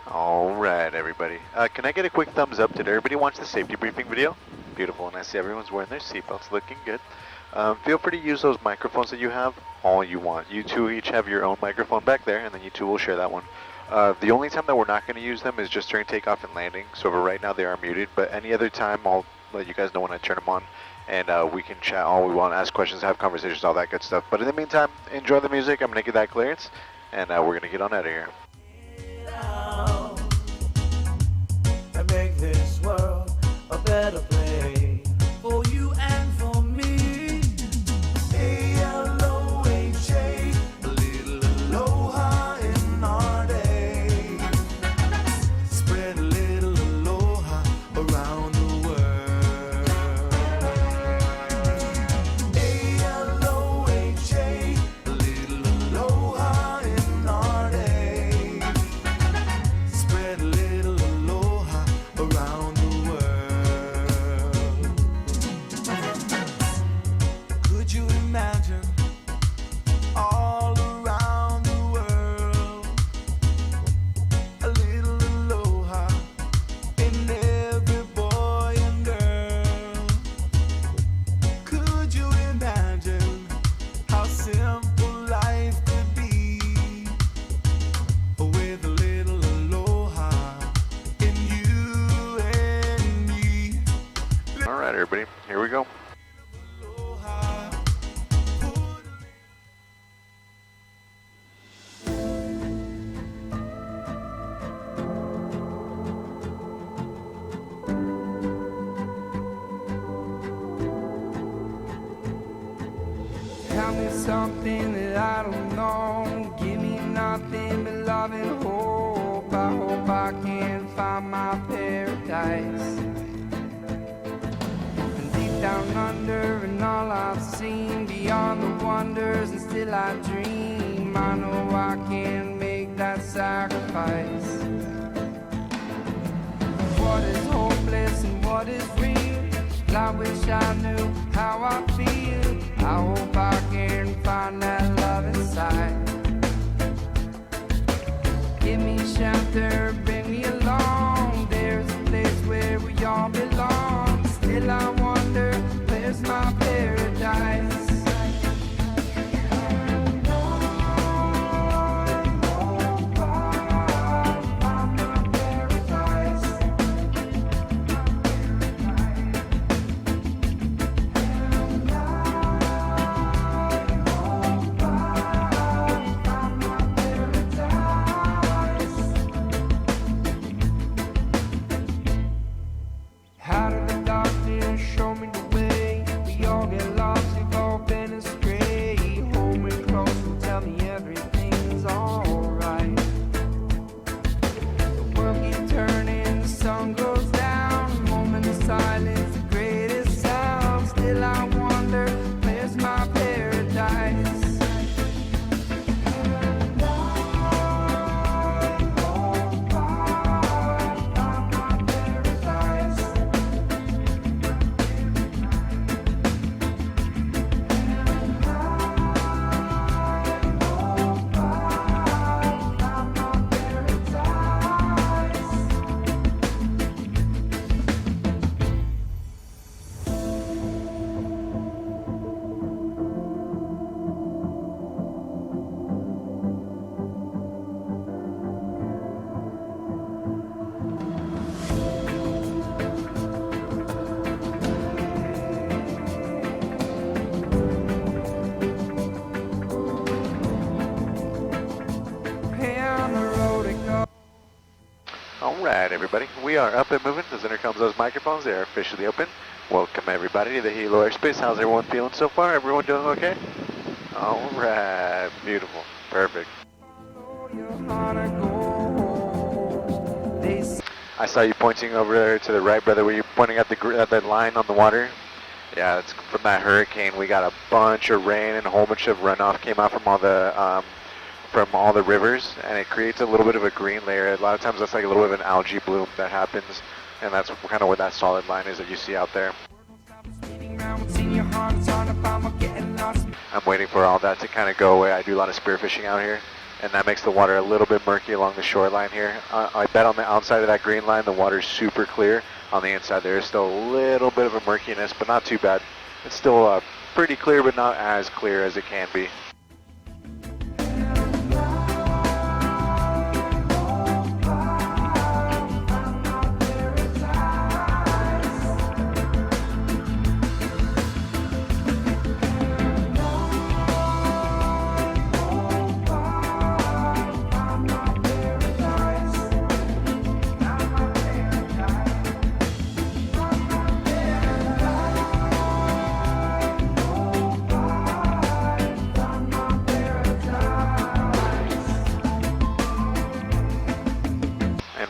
Alright everybody, can I get a quick thumbs up? Did everybody watch the safety briefing video? Beautiful, and I see everyone's wearing their seatbelts, looking good. Feel free to use those microphones that you have all you want. You two each have your own microphone back there, and then you two will share that one. The only time that we're not going to use them is just during takeoff and landing, so for right now they are muted, but any other time I'll let you guys know when I turn them on, and we can chat all we want, ask questions, have conversations, all that good stuff. But in the meantime, enjoy the music, I'm going to get that clearance, and we're going to get on out of here. And make this world a better place for you and for me. A-L-O-H-A, a little aloha in our day. Spread a little aloha around the world. A-L-O-H-A, a little aloha in our day. Spread a little aloha around the world. Could you imagine all around the world a little aloha in every boy and girl? Could you imagine how simple life could be with a little aloha in you and me? Alright everybody, here we go. Aloha, tell me something that I don't know. Give me nothing but love and hope. I hope I can find my paradise. And deep down under, and all I've seen beyond the wonders, and still I dream. I know I can make that sacrifice. What is hopeless and what is real? I wish I knew how I feel. I hope I can find that love inside. Give me shelter, bring me along. There's a place where we all belong. Still I wonder, where's my paradise? How did the darkness show me the way? We all get lost, we've all been astray. Hold me close and tell me everything's alright. The world keeps turning, the sun goes down. A moment of silence, the greatest sound. Still I wonder, where's my paradise? Hey, on the road it goes. Alright everybody, we are up and moving. Those intercoms, those microphones, they are officially open. Welcome everybody to the Hilo airspace. How's everyone feeling so far? Everyone doing okay? Alright, beautiful, perfect. Your heart goes. They say I saw you pointing over there to the right, brother. Were you pointing at the line on the water? Yeah, it's from that hurricane. We got a bunch of rain and a whole bunch of runoff came out from all the rivers, and it creates a little bit of a green layer. A lot of times that's like a little bit of an algae bloom that happens, and that's kind of where that solid line is that you see out there. I'm I'm waiting for all that to kind of go away. I do a lot of spearfishing out here, and that makes the water a little bit murky along the shoreline here. I bet on the outside of that green line the water's super clear. On the inside there is still a little bit of a murkiness, but not too bad. It's still pretty clear, but not as clear as it can be.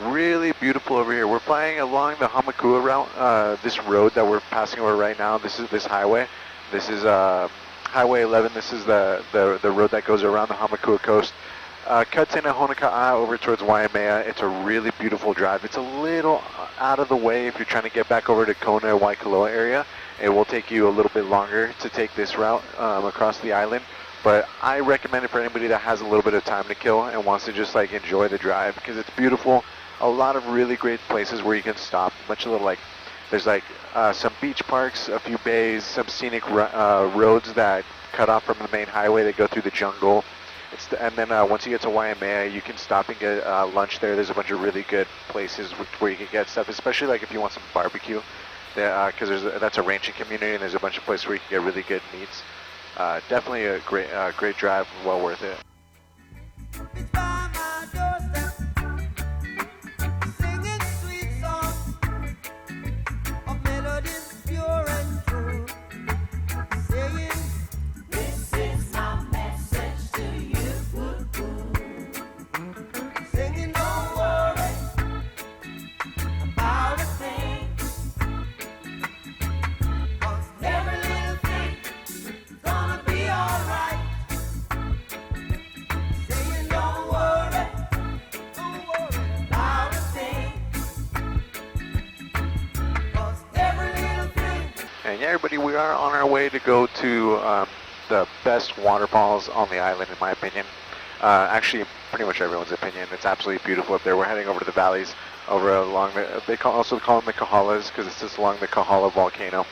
Really beautiful over here. We're flying along the Hamakua route, this road that we're passing over right now. This is this highway. This is Highway 11. This is the road that goes around the Hamakua coast. Cuts into Honoka'a over towards Waimea. It's a really beautiful drive. It's a little out of the way if you're trying to get back over to Kona, Waikoloa area. It will take you a little bit longer to take this route across the island. But I recommend it for anybody that has a little bit of time to kill and wants to just like enjoy the drive because it's beautiful. A lot of really great places where you can stop. Much a little like, there's like some beach parks, a few bays, some scenic roads that cut off from the main highway that go through the jungle. And then once you get to Waimea, you can stop and get lunch there. There's a bunch of really good places where you can get stuff, especially like if you want some barbecue, because that's a ranching community and there's a bunch of places where you can get really good meats. Definitely a great drive, well worth it. And yeah, everybody, we are on our way to go to the best waterfalls on the island, in my opinion. Actually, pretty much everyone's opinion. It's absolutely beautiful up there. We're heading over to the valleys, over along the, also call them the Kahalas, because it's just along the Kahala volcano.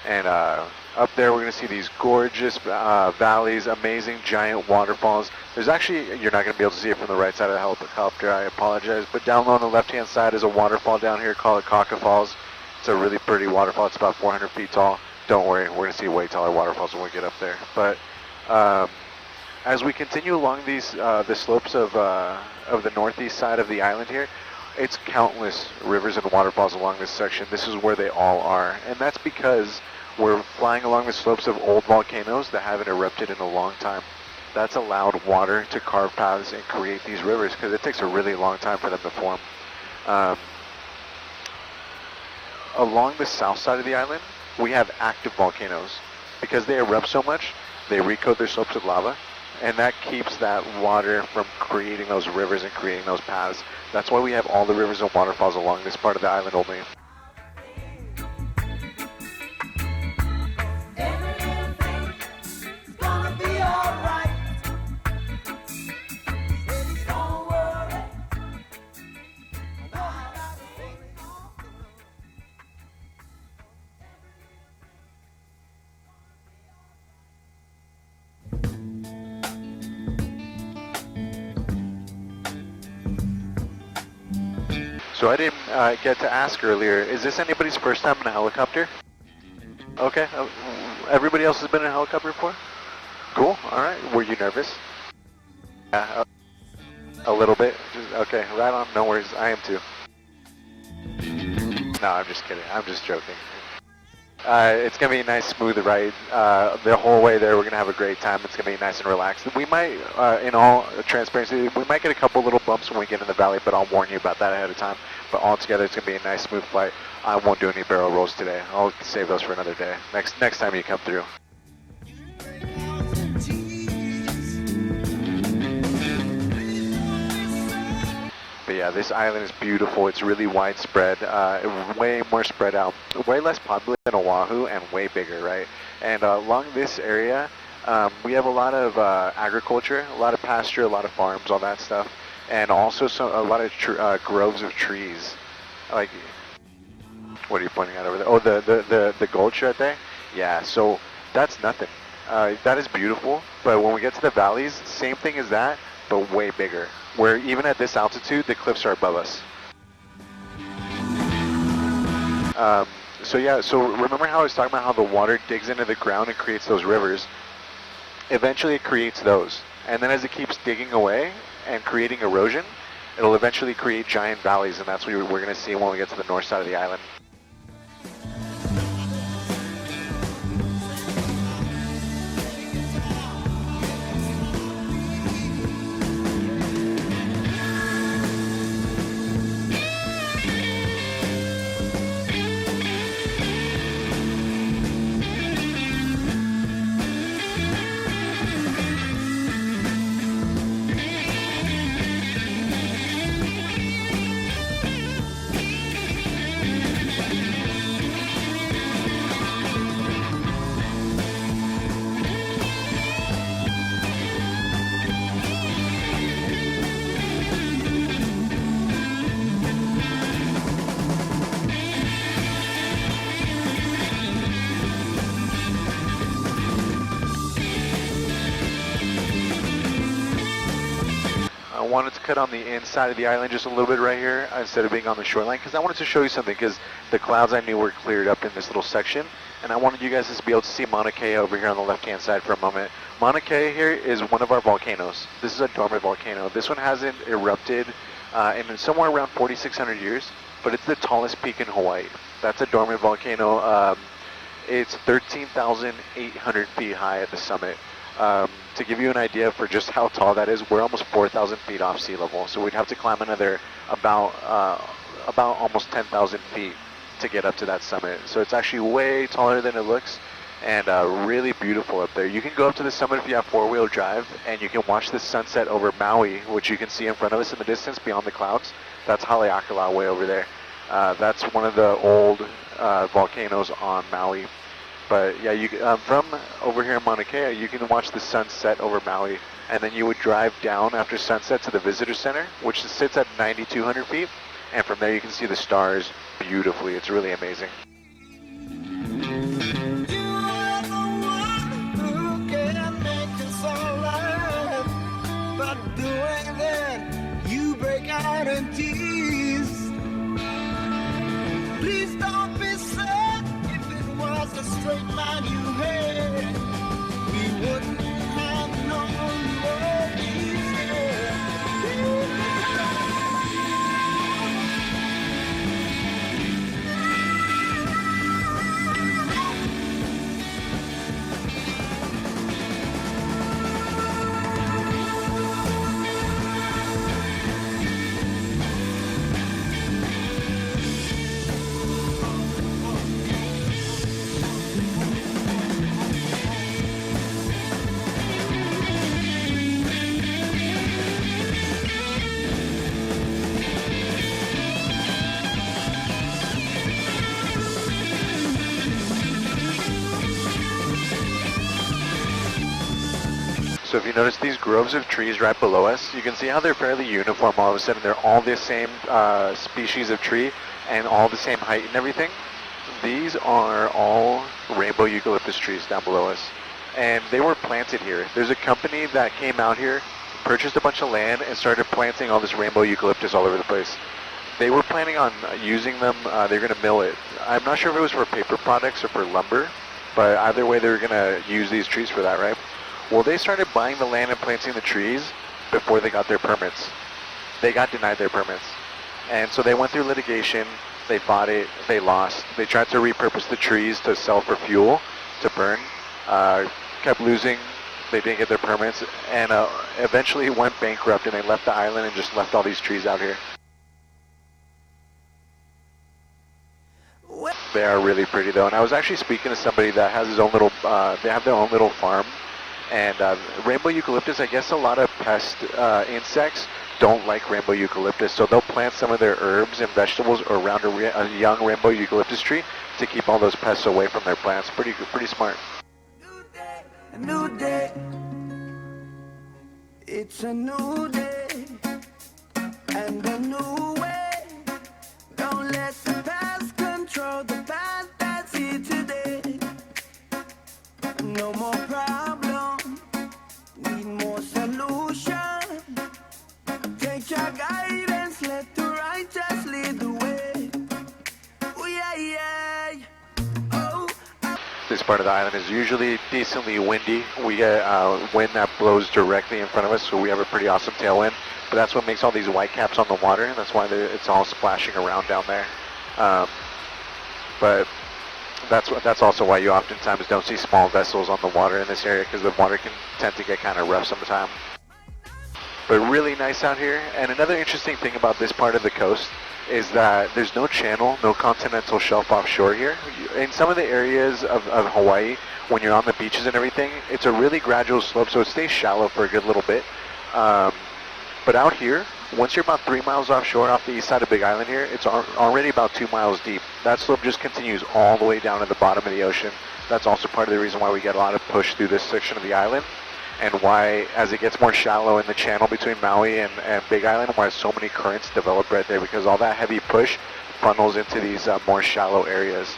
And up there, we're going to see these gorgeous valleys, amazing giant waterfalls. There's actually, you're not going to be able to see it from the right side of the helicopter, I apologize, but down low on the left-hand side is a waterfall down here called Kaka Falls. It's a really pretty waterfall. It's about 400 feet tall. Don't worry, we're going to see way taller waterfalls when we get up there. But as we continue along these the slopes of the northeast side of the island here, it's countless rivers and waterfalls along this section. This is where they all are, and that's because we're flying along the slopes of old volcanoes that haven't erupted in a long time. That's allowed water to carve paths and create these rivers because it takes a really long time for them to form. Along the south side of the island, we have active volcanoes. Because they erupt so much, they recoat their slopes with lava, and that keeps that water from creating those rivers and creating those paths. That's why we have all the rivers and waterfalls along this part of the island only. So I didn't get to ask earlier, is this anybody's first time in a helicopter? Okay, everybody else has been in a helicopter before? Cool, alright. Were you nervous? Yeah, a little bit. Okay, right on, no worries, I am too. No, I'm just kidding, I'm just joking. It's going to be a nice smooth ride. The whole way there we're going to have a great time. It's going to be nice and relaxed. We might, in all transparency, we might get a couple little bumps when we get in the valley, but I'll warn you about that ahead of time. But altogether it's going to be a nice smooth flight. I won't do any barrel rolls today. I'll save those for another day. Next time you come through. But yeah, this island is beautiful. It's really widespread, way more spread out, way less populated than Oahu, and way bigger, right? And along this area, We have a lot of agriculture, a lot of pasture, a lot of farms, all that stuff, and also a lot of groves of trees. Like, what are you pointing at over there? Oh, the gulch right there? Yeah, so that's nothing. That is beautiful, but when we get to the valleys, same thing as that, but way bigger. Where even at this altitude, the cliffs are above us. So yeah, so remember how I was talking about how the water digs into the ground and creates those rivers? Eventually it creates those. And then as it keeps digging away and creating erosion, it'll eventually create giant valleys, and that's what we're going to see when we get to the north side of the island. I wanted to cut on the inside of the island just a little bit right here instead of being on the shoreline, because I wanted to show you something, because the clouds I knew were cleared up in this little section, and I wanted you guys to be able to see Mauna Kea over here on the left hand side for a moment. Mauna Kea here is one of our volcanoes. This is a dormant volcano. This one hasn't erupted in somewhere around 4,600 years, but it's the tallest peak in Hawaii. That's a dormant volcano. It's 13,800 feet high at the summit. To give you an idea for just how tall that is, we're almost 4,000 feet off sea level, so we'd have to climb another about almost 10,000 feet to get up to that summit. So it's actually way taller than it looks, and really beautiful up there. You can go up to the summit if you have four-wheel drive, and you can watch the sunset over Maui, which you can see in front of us in the distance beyond the clouds. That's Haleakala way over there. That's one of the old volcanoes on Maui. But yeah, you from over here in Mauna Kea, you can watch the sunset over Maui, and then you would drive down after sunset to the visitor center, which sits at 9,200 feet, and from there you can see the stars beautifully. It's really amazing. Please don't be sad. If it was a straight line you had, we wouldn't have known you were easy. So if you notice these groves of trees right below us, you can see how they're fairly uniform all of a sudden. They're all the same species of tree and all the same height and everything. These are all rainbow eucalyptus trees down below us. And they were planted here. There's a company that came out here, purchased a bunch of land, and started planting all this rainbow eucalyptus all over the place. They were planning on using them, they were going to mill it. I'm not sure if it was for paper products or for lumber, but either way they were going to use these trees for that, right? Well, they started buying the land and planting the trees before they got their permits. They got denied their permits. And so they went through litigation, they fought it, they lost. They tried to repurpose the trees to sell for fuel, to burn, kept losing, they didn't get their permits, and eventually went bankrupt, and they left the island and just left all these trees out here. They are really pretty though, and I was actually speaking to somebody that has his own little, they have their own little farm, and rainbow eucalyptus, I guess a lot of pest insects don't like rainbow eucalyptus, so they'll plant some of their herbs and vegetables around a young rainbow eucalyptus tree to keep all those pests away from their plants. Pretty smart. A new day. It's a new day and a new way. Don't let the past control the path that's here today. No more problem, need more solution. Take your guidance, let the righteous lead the way. Oh yeah, yeah. Oh, This part of the island is usually decently windy. We get wind that blows directly in front of us, so we have a pretty awesome tailwind. But that's what makes all these white caps on the water, and that's why it's all splashing around down there. But that's also why you oftentimes don't see small vessels on the water in this area, because the water can tend to get kind of rough sometimes. But really nice out here. And another interesting thing about this part of the coast is that there's no channel, no continental shelf offshore here. In some of the areas of Hawaii, when you're on the beaches and everything, it's a really gradual slope, so it stays shallow for a good little bit. But out here, once you're about 3 miles offshore off the east side of Big Island here, it's already about 2 miles deep. That slope just continues all the way down to the bottom of the ocean. That's also part of the reason why we get a lot of push through this section of the island, and why, as it gets more shallow in the channel between Maui and Big Island, why so many currents develop right there, because all that heavy push funnels into these more shallow areas.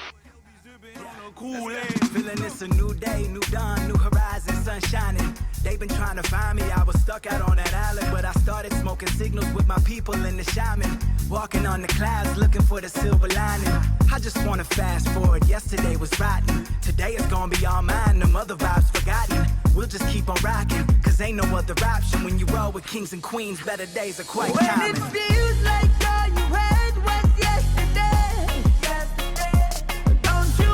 Feeling it's a new day, new dawn, new horizon, sun shining. They've been trying to find me, I was stuck out on that island, but I started smoking signals with my people in the shaman. Walking on the clouds, looking for the silver lining. I just wanna fast forward, yesterday was rotten. Today is gonna be all mine, them other vibes forgotten. We'll just keep on rocking, cause ain't no other option. When you roll with kings and queens, better days are quite when common. it feels like all you had was yesterday. Don't you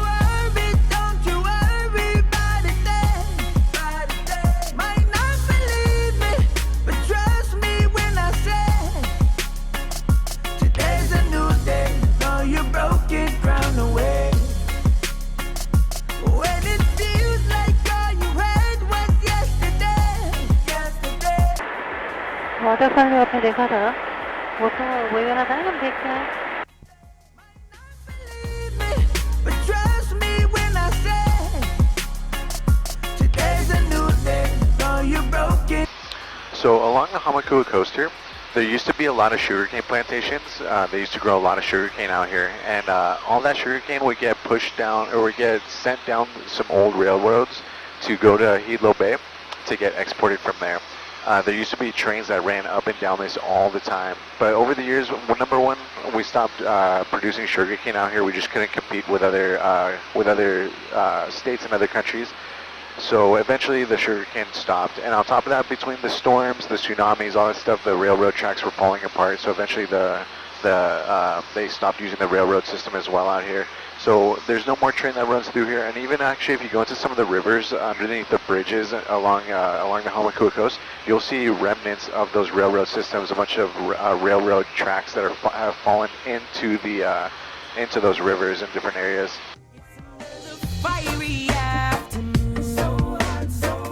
worry about it then. Might not believe me, but trust me when I say today's a new day. Throw your broken crown away. When it feels like all you had was yesterday. Waterfall में आपने देखा था, वो तो वही वाला था ना हम देखते हैं. Believe me, but trust me when I say today's a new day. Throw your broken. So along the Hamakua coast here, there used to be a lot of sugarcane plantations. They used to grow a lot of sugarcane out here, and all that sugarcane would get pushed down, or would get sent down some old railroads to go to Hilo Bay to get exported from there. There used to be trains that ran up and down this all the time, but over the years, number one, we stopped producing sugarcane out here. We just couldn't compete with other states and other countries. So eventually the sugarcane stopped, and on top of that, between the storms, the tsunamis, all that stuff, the railroad tracks were falling apart. So eventually they stopped using the railroad system as well out here. So there's no more train that runs through here, and even actually if you go into some of the rivers underneath the bridges along the Hamakua coast, you'll see remnants of those railroad systems, a bunch of railroad tracks that have fallen into those rivers in different areas. Fiery afternoon, so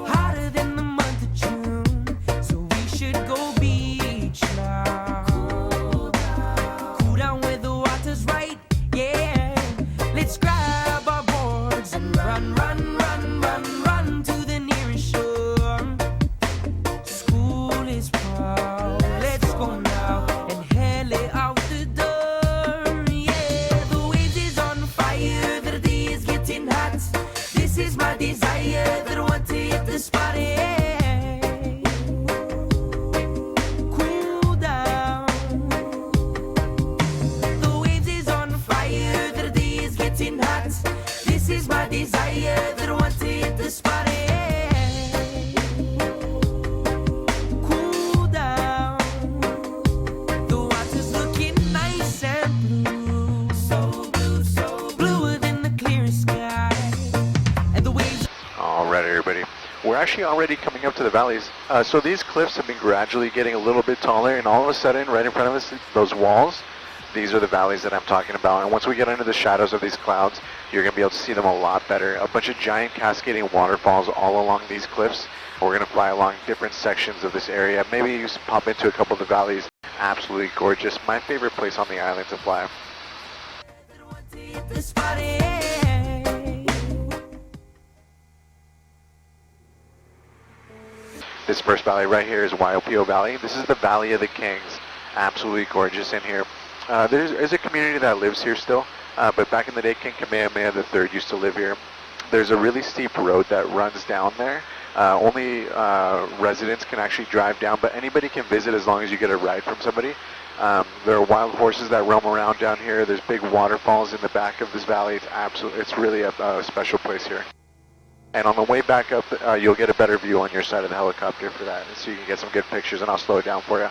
hotter than the month of June. So we should go beach now. Cool down where the water's right, yeah. Let's grab our boards and run to the nearest shore. School is proud, let's go now and hail it out the door. Yeah, the waves is on fire, the day is getting hot. This is my desire, that I want to hit the spot. Cool down. The waves is on fire, the day is getting hot. This is my desire, that I want to hit the spot. Cool down. The water's looking nice and blue, so bluer than the clearest sky. And the waves. All right, everybody. We're actually already coming up to the valleys. So these cliffs have been gradually getting a little bit taller, and all of a sudden, right in front of us, those walls, these are the valleys that I'm talking about. And once we get under the shadows of these clouds, you're going to be able to see them a lot better. A bunch of giant cascading waterfalls all along these cliffs. We're going to fly along different sections of this area. Maybe you pop into a couple of the valleys. Absolutely gorgeous. My favorite place on the island to fly. This first valley right here is Waipio Valley. This is the Valley of the Kings. Absolutely gorgeous in here. There's a community that lives here still, but back in the day, King Kamehameha III used to live here. There's a really steep road that runs down there. Only residents can actually drive down, but anybody can visit as long as you get a ride from somebody. There are wild horses that roam around down here. There's big waterfalls in the back of this valley. It's really a special place here. And on the way back up, you'll get a better view on your side of the helicopter for that, so you can get some good pictures, and I'll slow it down for you.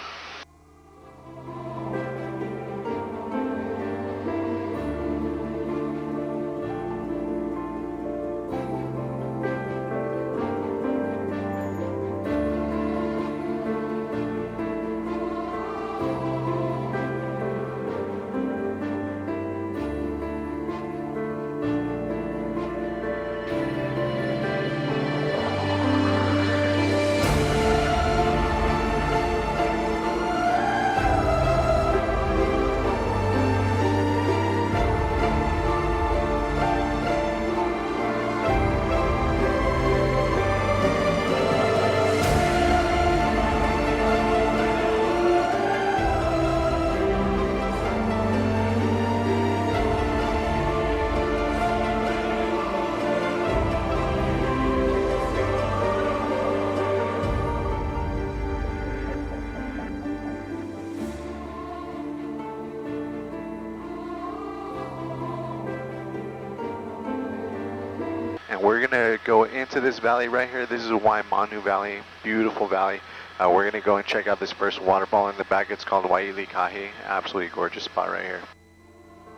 And we're gonna go into this valley right here. This is Waimanu Valley, beautiful valley. We're gonna go and check out this first waterfall in the back. It's called Wailikahi. Absolutely gorgeous spot right here.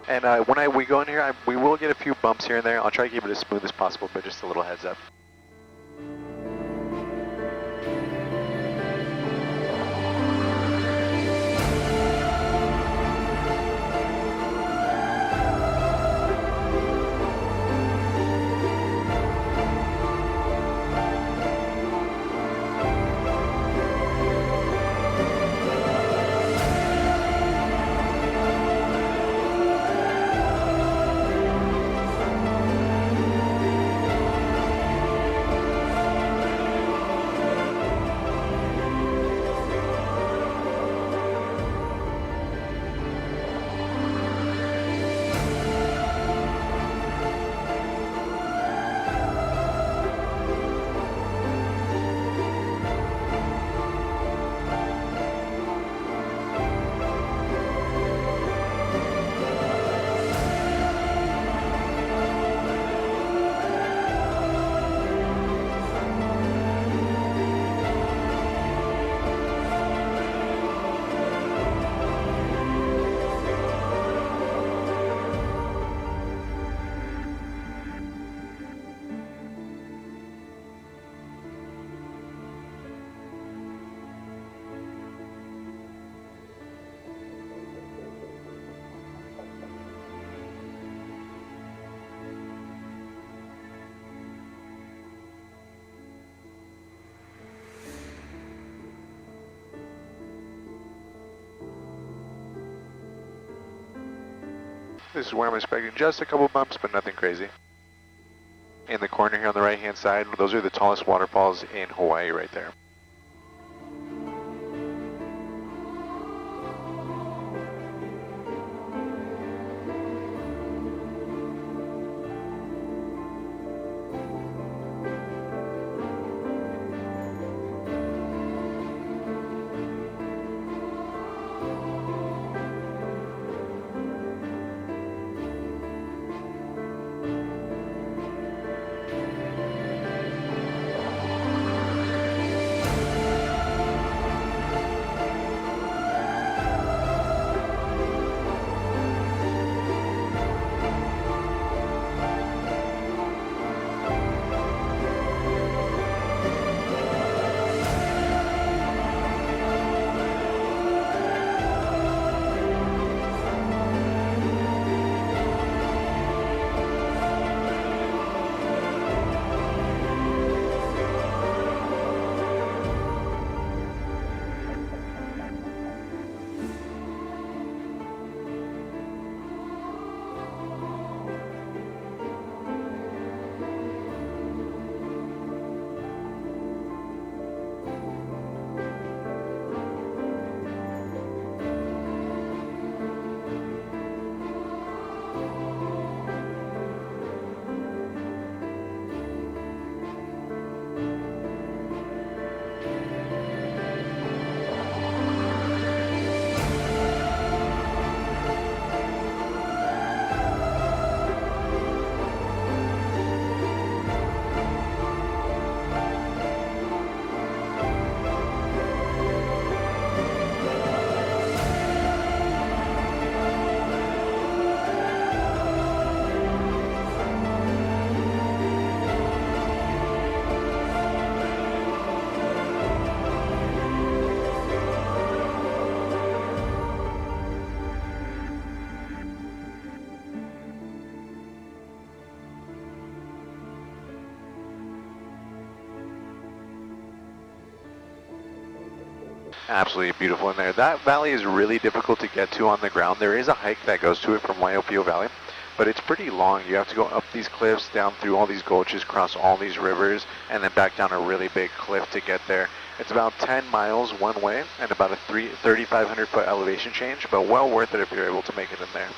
And when we go in here, we will get a few bumps here and there. I'll try to keep it as smooth as possible, but just a little heads up. This is where I'm expecting just a couple bumps, but nothing crazy. In the corner here on the right-hand side, those are the tallest waterfalls in Hawaii right there. Absolutely beautiful in there. That valley is really difficult to get to on the ground. There is a hike that goes to it from Waiopio Valley, but it's pretty long. You have to go up these cliffs, down through all these gulches, cross all these rivers, and then back down a really big cliff to get there. It's about 10 miles one way and about a 3,500 foot elevation change, but well worth it if you're able to make it in there.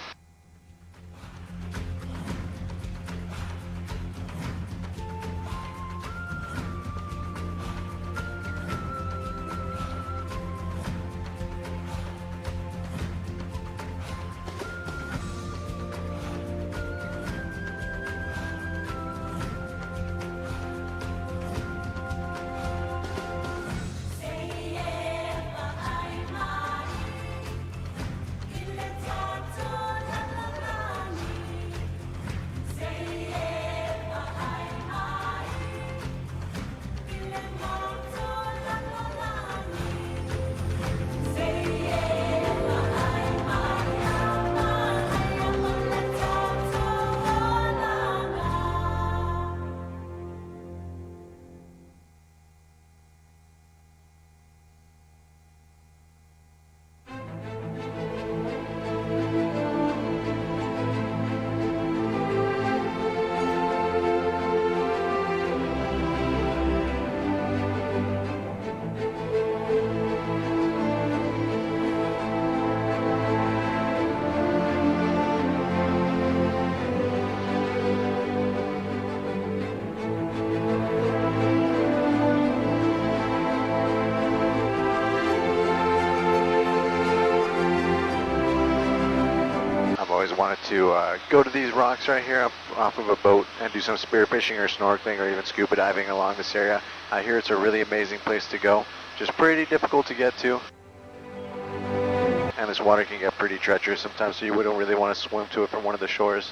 Always wanted to go to these rocks right here off of a boat and do some spearfishing or snorkeling or even scuba diving along this area. I hear it's a really amazing place to go, just pretty difficult to get to. And this water can get pretty treacherous sometimes, so you wouldn't really want to swim to it from one of the shores.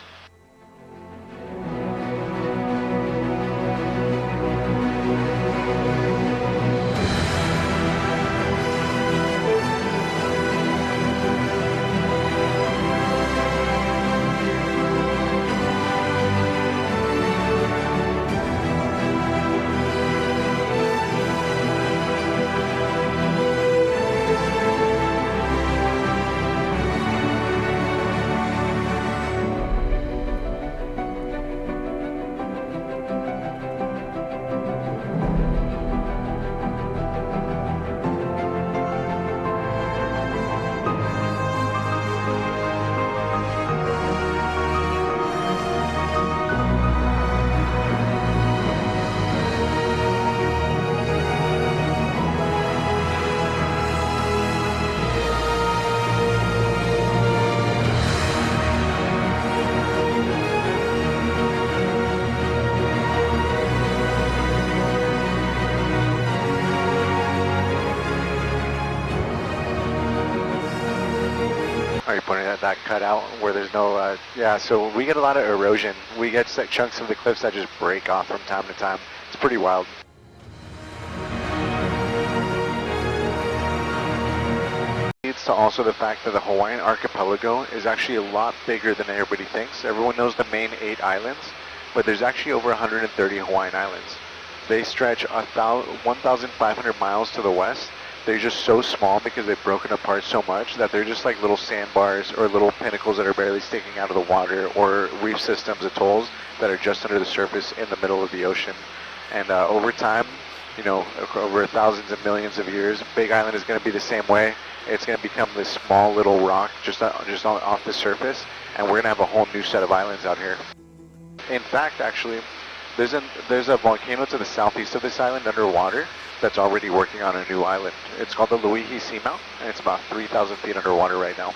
Are you pointing at that cutout where there's no, yeah, so we get a lot of erosion. We get chunks of the cliffs that just break off from time to time. It's pretty wild. Leads to also the fact that the Hawaiian archipelago is actually a lot bigger than everybody thinks. Everyone knows the main 8 islands, but there's actually over 130 Hawaiian islands. They stretch 1,500 miles to the west. They're just so small because they've broken apart so much that they're just like little sandbars or little pinnacles that are barely sticking out of the water, or reef systems, atolls that are just under the surface in the middle of the ocean. And over time, you know, over thousands and millions of years, Big Island is going to be the same way. It's going to become this small little rock just off the surface, and we're going to have a whole new set of islands out here. In fact, actually, there's a volcano to the southeast of this island underwater that's already working on a new island. It's called the Luihi Seamount, and it's about 3,000 feet underwater right now.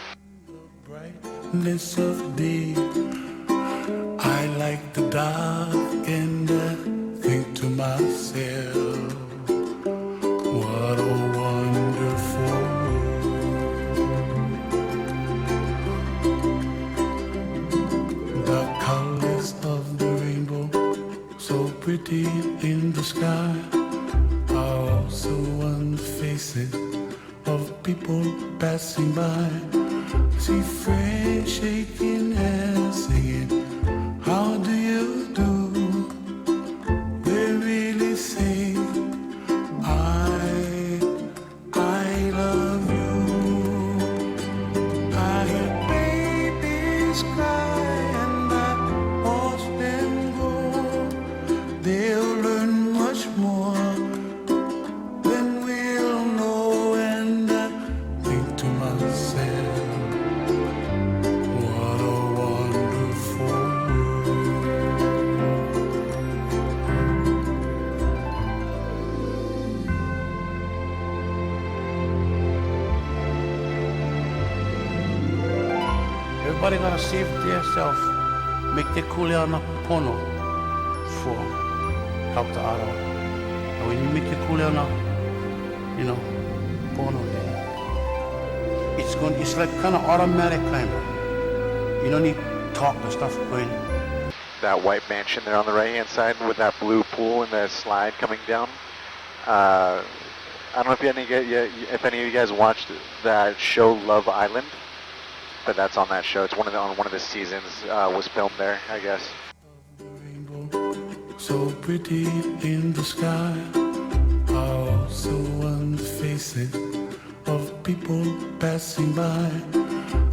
Brightness of day, I like the dark, and I think to myself, what a wonderful world. The colors of the rainbow, so pretty in the sky, are also on the faces of people passing by. See friends shaking hands, singing, how do you do? They really say, I everybody gotta save themselves. Make the coolie on a pono for help the auto. And when you make the coolie on a, pono, then it's like kind of automatic kind of. You don't need talk and stuff going. That white mansion there on the right-hand side with that blue pool and the slide coming down. I don't know if any of you guys watched that show Love Island, but that's on that show. It's on one of the seasons. Was filmed there, I guess. The rainbow, so pretty in the sky. I also want the faces of people passing by.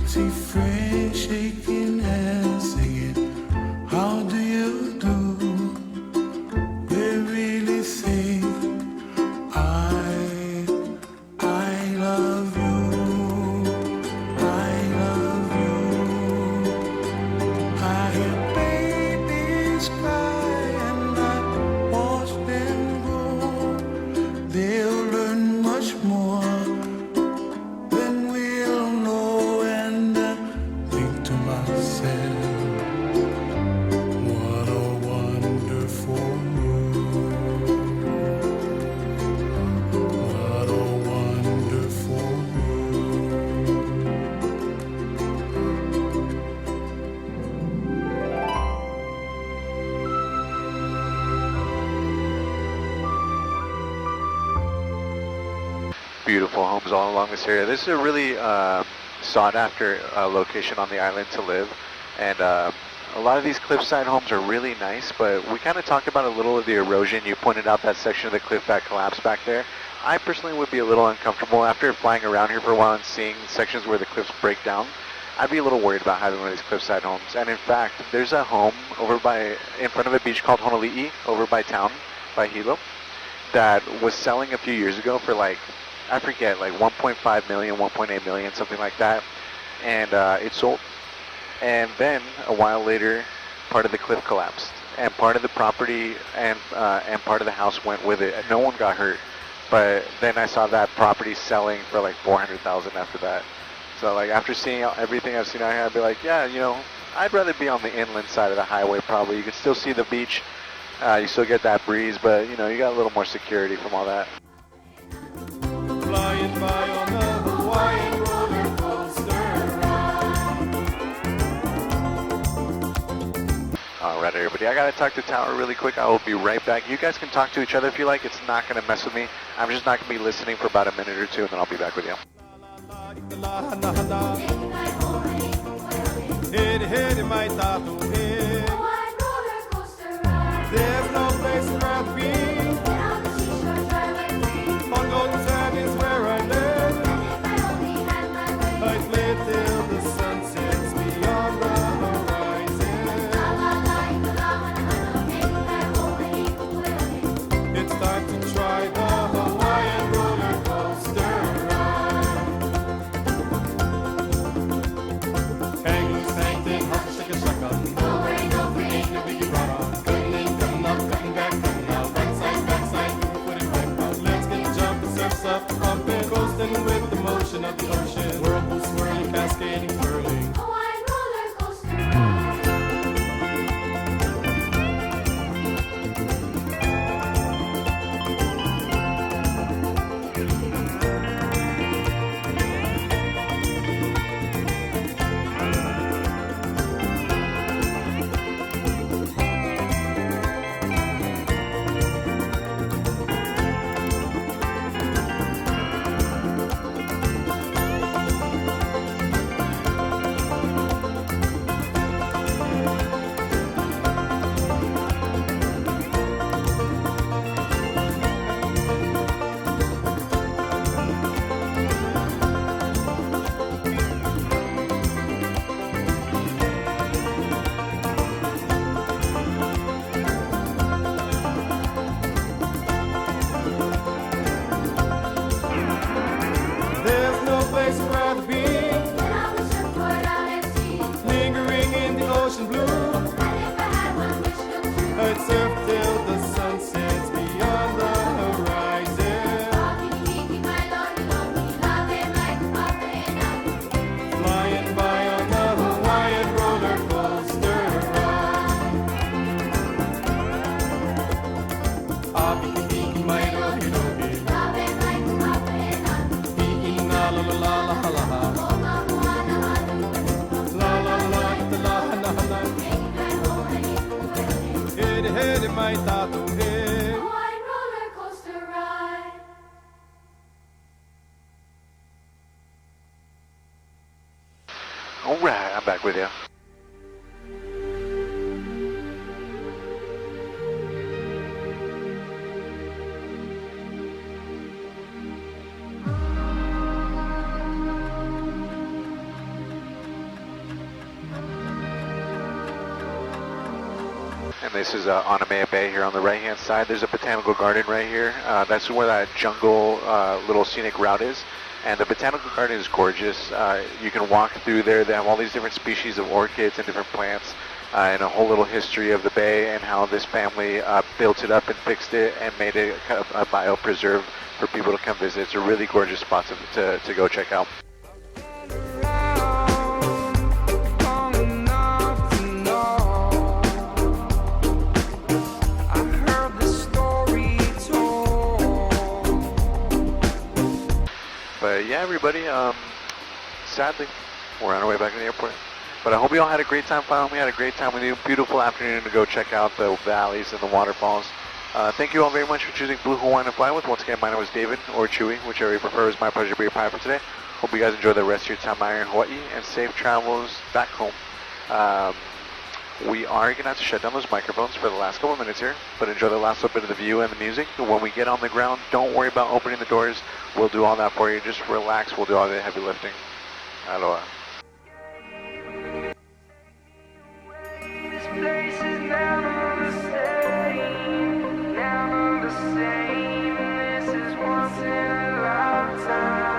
See friends shaking hands, singing, "How do you do?" They really say, I love you, I love you. I hear babies cry and I watch them grow. They'll learn much more than we'll know, and I think to myself, what a wonderful world. What a wonderful Beautiful homes all along this area. This is a really sought after location on the island to live, and a lot of these cliffside homes are really nice, but we kind of talked about a little of the erosion. You pointed out that section of the cliff that collapsed back there. I personally would be a little uncomfortable after flying around here for a while and seeing sections where the cliffs break down. I'd be a little worried about having one of these cliffside homes. And in fact, there's a home in front of a beach called Honolulu, over by town, by Hilo, that was selling a few years ago for like 1.5 million, 1.8 million, something like that. And it sold. And then a while later, part of the cliff collapsed, and part of the property and part of the house went with it. And no one got hurt. But then I saw that property selling for like 400,000 after that. So like after seeing everything I've seen out here, I'd be like, yeah, I'd rather be on the inland side of the highway probably. You can still see the beach, you still get that breeze, but you got a little more security from all that. Flying by on the Hawaiian roller coaster ride. Alright everybody, I gotta talk to Tower really quick. I will be right back. You guys can talk to each other if you like. It's not gonna mess with me. I'm just not gonna be listening for about a minute or two, and then I'll be back with you. There's no place I'd rather be. On Golden Sand is where I live. I'd live till the sun sets beyond the horizon. It's time to try the Hawaiian roller coaster ride. Hang loose, hang thin, hop, shake a shaka. No worry, no free, ain't no biggie ride on. Cutting in, cutting up, cutting back, cutting out. Backside, backside, put it back out. Let's get jumping, surfs up, pumping, coasting with the motion of the ocean. Whirlpool swirling, cascading, whirling. Hawaiian roller coaster ride. mai tatu he. Hawaiian roller coaster ride. Alright, I'm back with you. And this is Onamea Bay here on the right hand side. There's a botanical garden right here. That's where that jungle little scenic route is. And the botanical garden is gorgeous. You can walk through there. They have all these different species of orchids and different plants and a whole little history of the bay and how this family built it up and fixed it and made it a biopreserve for people to come visit. It's a really gorgeous spot to go check out. But yeah, everybody, sadly, we're on our way back to the airport. But I hope you all had a great time flying. We had a great time with you. Beautiful afternoon to go check out the valleys and the waterfalls. Thank you all very much for choosing Blue Hawaiian to fly with. Once again, my name is David, or Chewy, whichever you prefer. It's my pleasure to be your pilot for today. Hope you guys enjoy the rest of your time out here in Hawaii and safe travels back home. We are going to have to shut down those microphones for the last couple of minutes here, but enjoy the last little bit of the view and the music. When we get on the ground, don't worry about opening the doors. We'll do all that for you. Just relax. We'll do all the heavy lifting. Aloha. This place is never the same, never the same. This is once in a lifetime.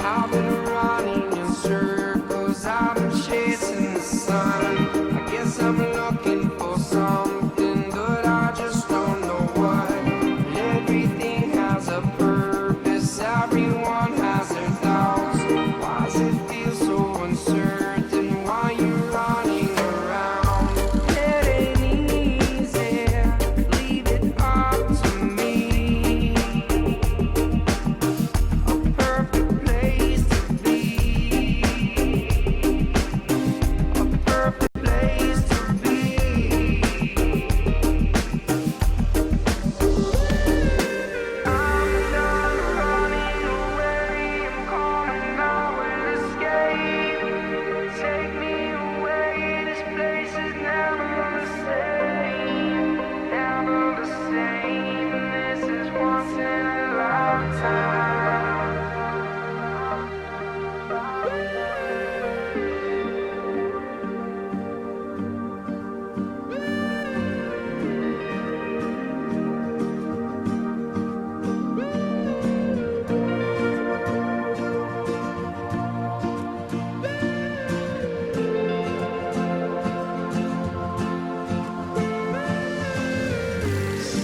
I've been running in circles, I've been chasing the sun. I guess I'm looking for something, but I just don't know what. Everything has a purpose, everyone has their doubts. Why does it feel so uncertain? Why you running around? It ain't easy, leave it up to me. A perfect place to be. A perfect place to be. I'm done running away, I'm coming out with escape. Take me away, this place is never the same, never the same. This is once in a lifetime.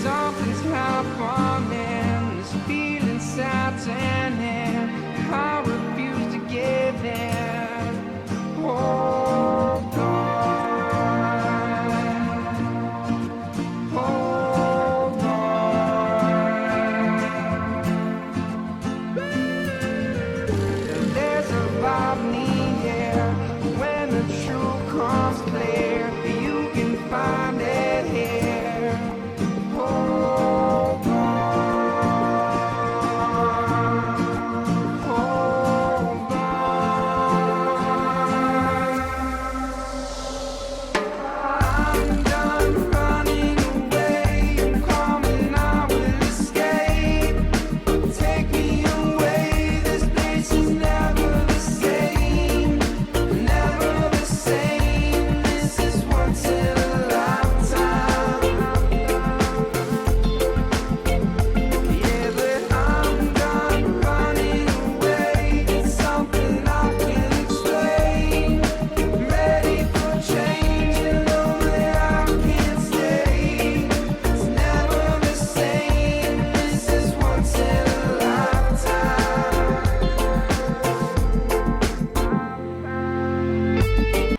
Something's happening, this feeling saddening. I refuse to give in. Hold on, hold on. There's a vibe near when the truth comes clear. You can find it here. Hold on, hold on. I'm done running away, I'm coming out with escape. Take me away, this place is never the same, never the same. This is once in a lifetime. Yeah, but I'm done running away. It's something I can't explain. Ready for change, you know that I can't stay. It's never the same. This is once in a lifetime.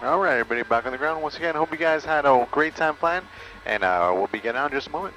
Alright, everybody, back on the ground. Once again, hope you guys had a great time flying, and we'll be getting out in just a moment.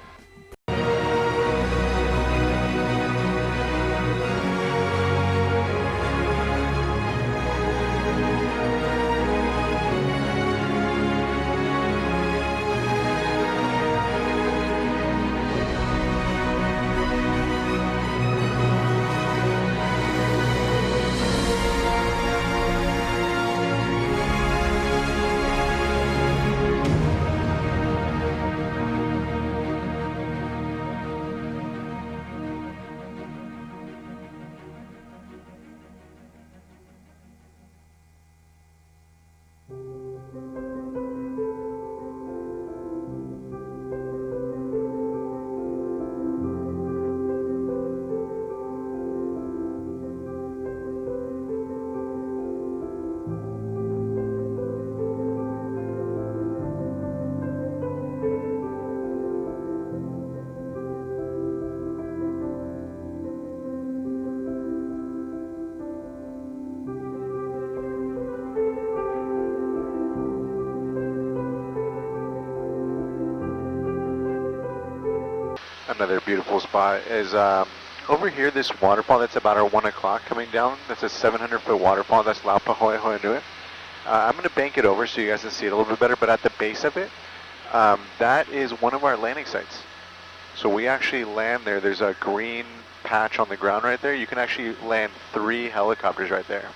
another beautiful spot is over here, this waterfall that's about our 1 o'clock coming down. That's a 700-foot waterfall. That's Laupahoehoenui. I'm going to bank it over so you guys can see it a little bit better, but at the base of it, that is one of our landing sites. So we actually land there. There's a green patch on the ground right there. You can actually land 3 helicopters right there.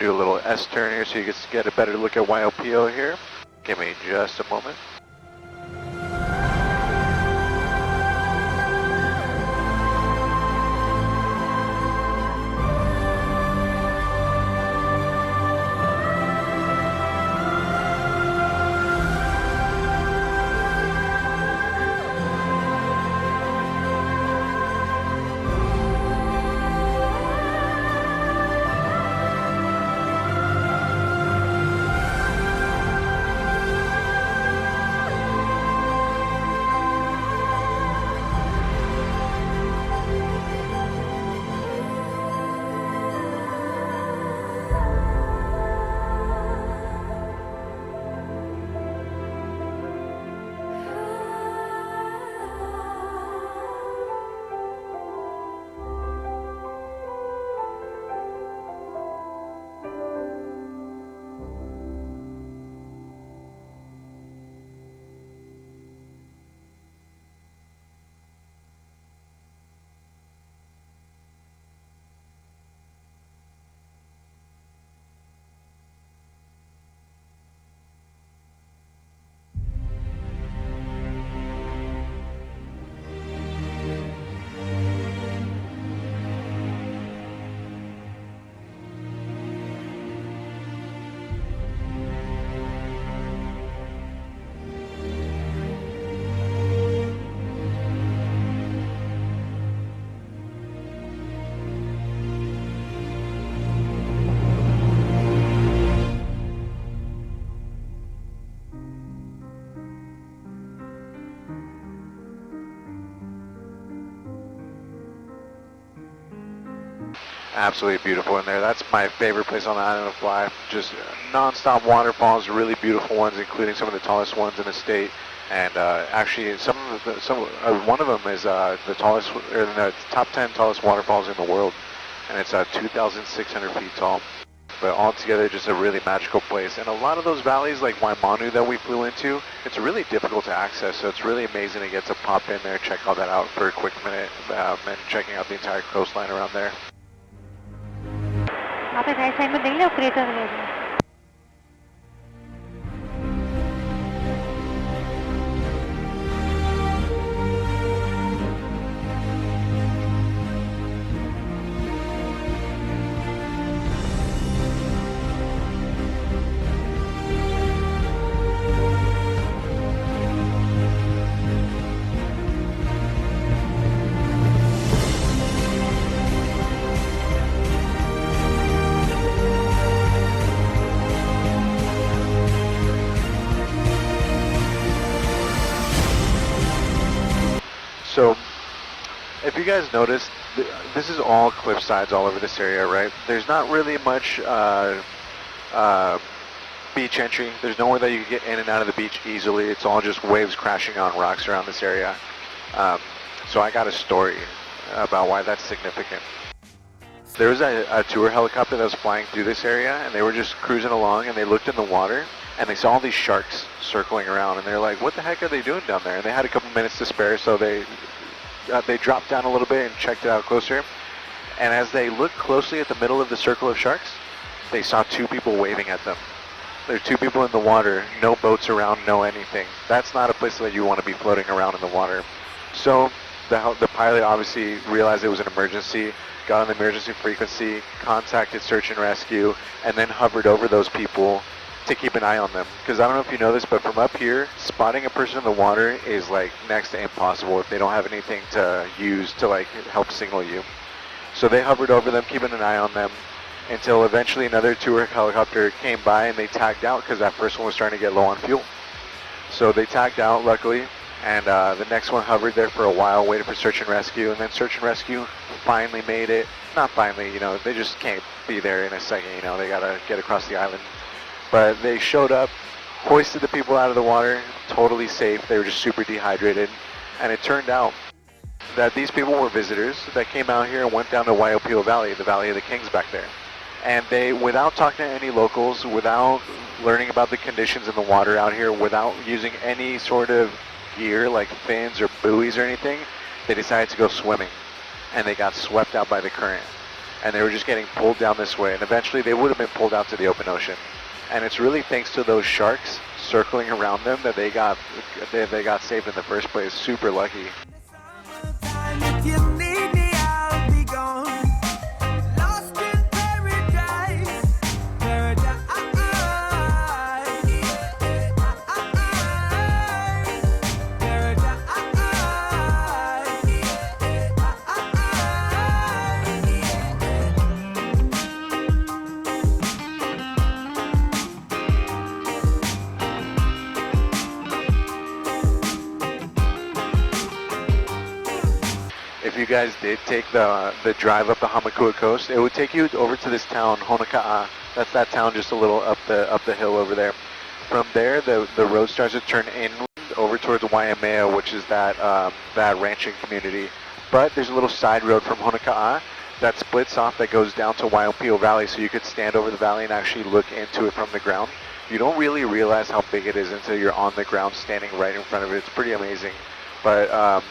Do a little S turn here so you can get a better look at YLPO here. Give me just a moment. Absolutely beautiful in there. That's my favorite place on the island to fly. Just non-stop waterfalls, really beautiful ones, including some of the tallest ones in the state. And actually, one of them is the tallest, or the top 10 tallest waterfalls in the world, and it's 2,600 feet tall. but altogether just a really magical place. And a lot of those valleys like Waimanu that we flew into, it's really difficult to access, so it's really amazing to get to pop in there, check all that out for a quick minute, and checking out the entire coastline around there. आप right side में देख लो crater वगैरह So, if you guys noticed, this is all cliff sides all over this area, right? There's not really much beach entry. There's nowhere that you can get in and out of the beach easily. It's all just waves crashing on rocks around this area. So I got a story about why that's significant. There was a tour helicopter that was flying through this area, and they were just cruising along, and they looked in the water, and they saw all these sharks circling around, and they're like, what the heck are they doing down there? And they had a couple minutes to spare, so they dropped down a little bit and checked it out closer. And as they looked closely at the middle of the circle of sharks, they saw two people waving at them. There are two people in the water, no boats around, no anything. That's not a place that you want to be floating around in the water. So the pilot obviously realized it was an emergency, got on the emergency frequency, contacted search and rescue, and then hovered over those people to keep an eye on them. Because I don't know if you know this, but from up here, spotting a person in the water is like next to impossible if they don't have anything to use to like help signal you. So they hovered over them, keeping an eye on them, until eventually another tour helicopter came by and they tagged out because that first one was starting to get low on fuel. So they tagged out, luckily, and the next one hovered there for a while, waited for search and rescue, and then search and rescue finally made it. Not finally, you know, they just can't be there in a second, you know, they gotta get across the island. But they showed up, hoisted the people out of the water, totally safe. They were just super dehydrated. And it turned out that these people were visitors that came out here and went down to Waipio Valley, the Valley of the Kings back there. And they, without talking to any locals, without learning about the conditions in the water out here, without using any sort of gear like fins or buoys or anything, they decided to go swimming. And they got swept out by the current. And they were just getting pulled down this way. And eventually they would have been pulled out to the open ocean. And it's really thanks to those sharks circling around them that they got saved in the first place. Super lucky. If you guys did take the drive up the Hamakua coast, it would take you over to this town, Honaka'a. That's that town just a little up the hill over there. From there, the road starts to turn inland over towards Waimea, which is that ranching community. But there's a little side road from Honaka'a that splits off that goes down to Waipio Valley, so you could stand over the valley and actually look into it from the ground. You don't really realize how big it is until you're on the ground standing right in front of it. It's pretty amazing. But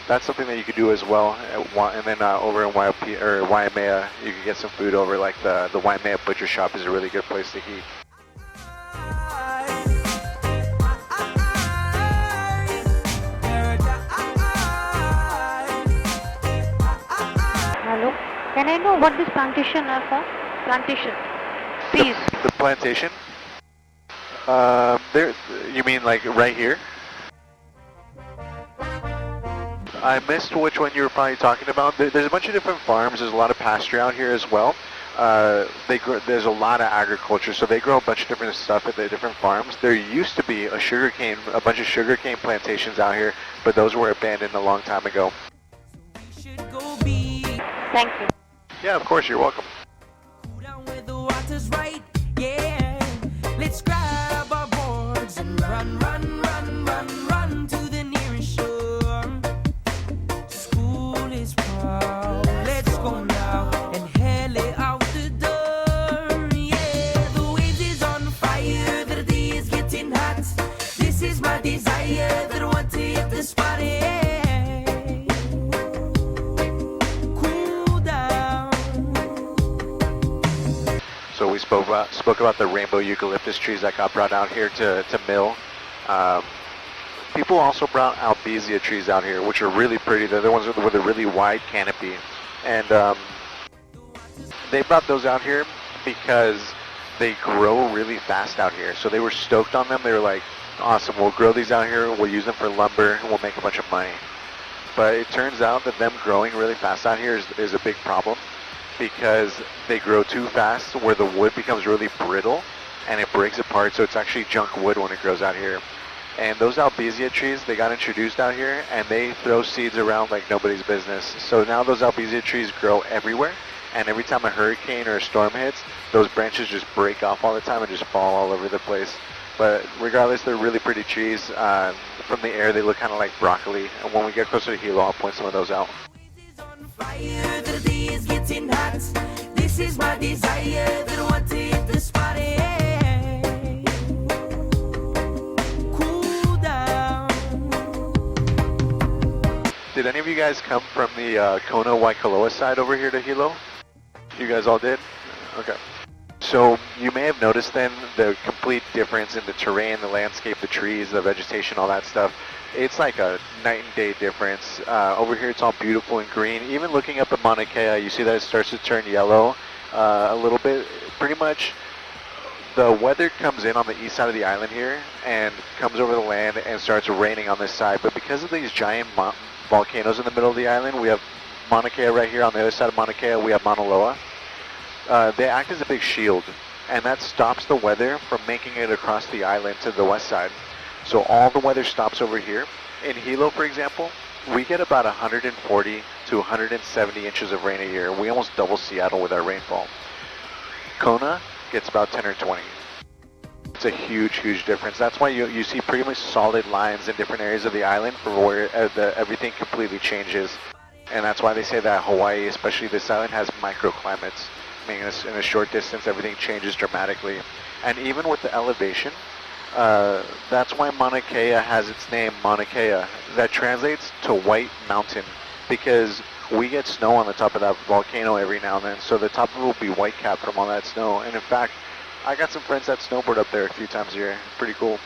that's something that you could do as well. And then over in Waimea, you can get some food over. Like the Waimea Butcher Shop is a really good place to eat. Hello, can I know what this plantation are for? Plantation. Please. The plantation? There. You mean like right here? I missed which one you were probably talking about. There's a bunch of different farms. There's a lot of pasture out here as well. There's a lot of agriculture, so they grow a bunch of different stuff at the different farms. There used to be a bunch of sugarcane plantations out here, but those were abandoned a long time ago. Thank you. Yeah, of course, you're welcome. Let's grab our boards and run, run, run, run, run to the nearest shore. School is proud. Let's go now and hell it out the door. Yeah, spoke about the rainbow eucalyptus trees that got brought out here to mill. People also brought albizia trees out here, which are really pretty. They're the ones with a really wide canopy. And they brought those out here because they grow really fast out here. So they were stoked on them. They were like, awesome, we'll grow these out here, we'll use them for lumber, and we'll make a bunch of money. But it turns out that them growing really fast out here is a big problem, because they grow too fast where the wood becomes really brittle and it breaks apart, so it's actually junk wood when it grows out here. And those albizia trees, they got introduced out here and they throw seeds around like nobody's business. So now those albizia trees grow everywhere, and every time a hurricane or a storm hits, those branches just break off all the time and just fall all over the place. But regardless, they're really pretty trees. From the air, they look kind of like broccoli. And when we get closer to Hilo, I'll point some of those out. Fire, the day is getting hot. This is my desire, that I want to hit the spot. Cool down. Did any of you guys come from the Kona Waikoloa side over here to Hilo? You guys all did? Okay. So you may have noticed then the complete difference in the terrain, the landscape, the trees, the vegetation, all that stuff. It's like a night and day difference. Over here it's all beautiful and green. Even looking up at Mauna Kea, you see that it starts to turn yellow a little bit. Pretty much the weather comes in on the east side of the island here and comes over the land and starts raining on this side. But because of these giant volcanoes in the middle of the island, we have Mauna Kea right here. On the other side of Mauna Kea, we have Mauna Loa. They act as a big shield, and that stops the weather from making it across the island to the west side. So all the weather stops over here. In Hilo, for example, we get about 140 to 170 inches of rain a year. We almost double Seattle with our rainfall. Kona gets about 10 or 20. It's a huge, huge difference. That's why you see pretty much solid lines in different areas of the island for where everything completely changes. And that's why they say that Hawaii, especially this island, has microclimates. Meaning in a short distance, everything changes dramatically. And even with the elevation, that's why Mauna Kea has its name, Mauna Kea. That translates to White Mountain, because we get snow on the top of that volcano every now and then, so the top of it will be white capped from all that snow. And in fact, I got some friends that snowboard up there a few times a year. Pretty cool.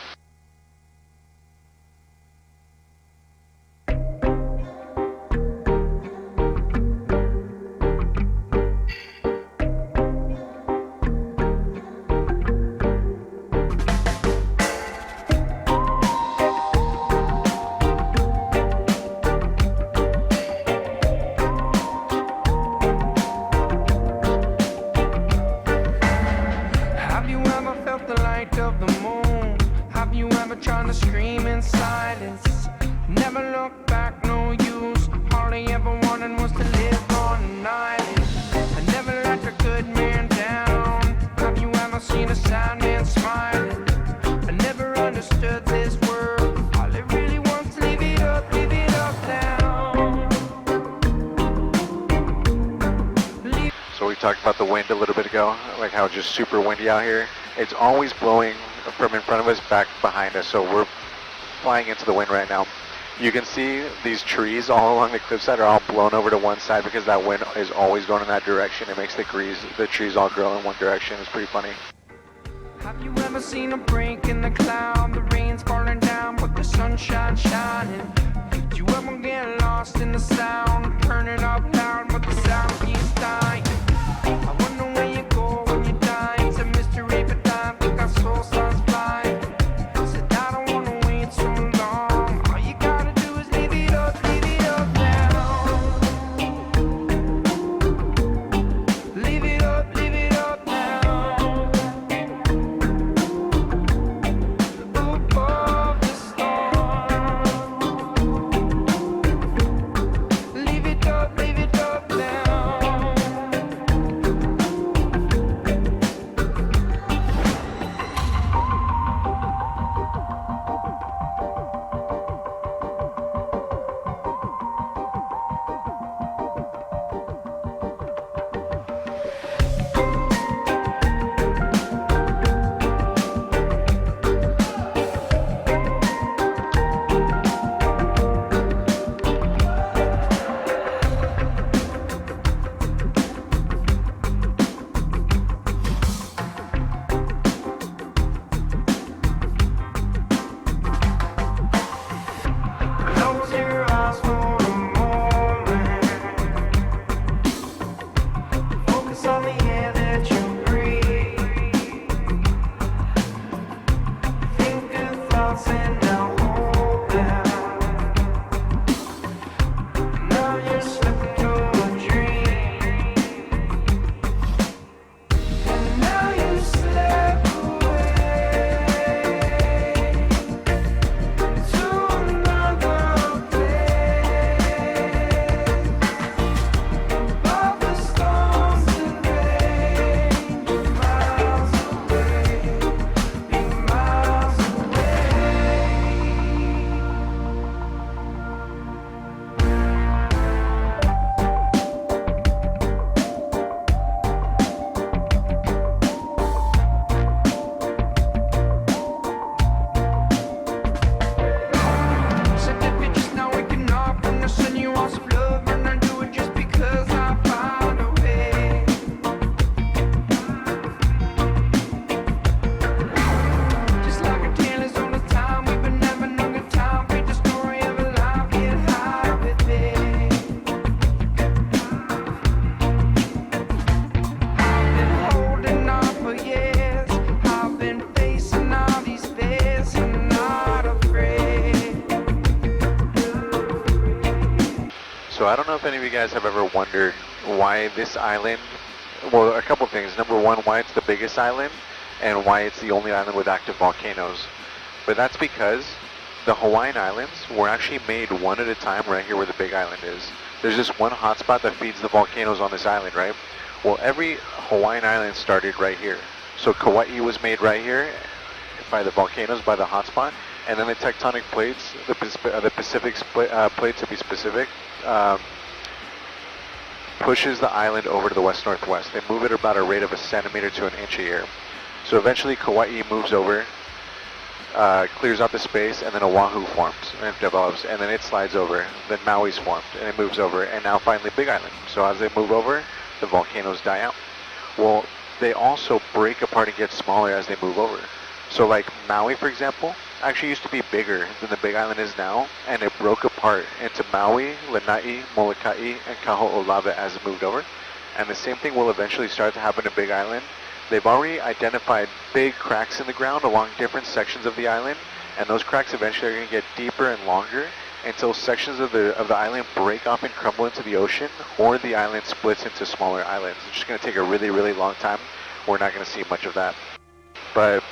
Talked about the wind a little bit ago, like how it's just super windy out here. It's always blowing from in front of us back behind us, so we're flying into the wind right now. You can see these trees all along the cliffside are all blown over to one side because that wind is always going in that direction. It makes the trees all grow in one direction. It's pretty funny. Have you ever seen a break in the cloud? The rain's falling down, but the sunshine's shining. Do you ever get lost in the sound? Turn it up loud, but the sound keeps dying. I wonder where you go when you die. It's a mystery, but I think our soul starts flying. Said I don't wanna wait so long. All you gotta do is leave it up now. Leave it up now. Above the storm. So I don't know if any of you guys have ever wondered why this island, well, a couple things. Number one, why it's the biggest island, and why it's the only island with active volcanoes. But that's because the Hawaiian Islands were actually made one at a time right here where the big island is. There's just one hotspot that feeds the volcanoes on this island, right? Well, every Hawaiian island started right here. So Kauai was made right here by the volcanoes, by the hotspot, and then the tectonic plates, the Pacific plate to be specific, pushes the island over to the west-northwest. They move it about a rate of 1 centimeter to 1 inch a year. So eventually Kauai moves over, clears out the space, and then Oahu forms and develops, and then it slides over. Then Maui's formed, and it moves over, and now finally Big Island. So as they move over, the volcanoes die out. Well, they also break apart and get smaller as they move over. So like Maui, for example, actually used to be bigger than the Big Island is now, and it broke apart into Maui, Lanai, Molokai, and Kaho'olawe as it moved over. And the same thing will eventually start to happen to Big Island. They've already identified big cracks in the ground along different sections of the island, and those cracks eventually are going to get deeper and longer until sections of the island break off and crumble into the ocean, or the island splits into smaller islands. It's just going to take a really, really long time. We're not going to see much of that. But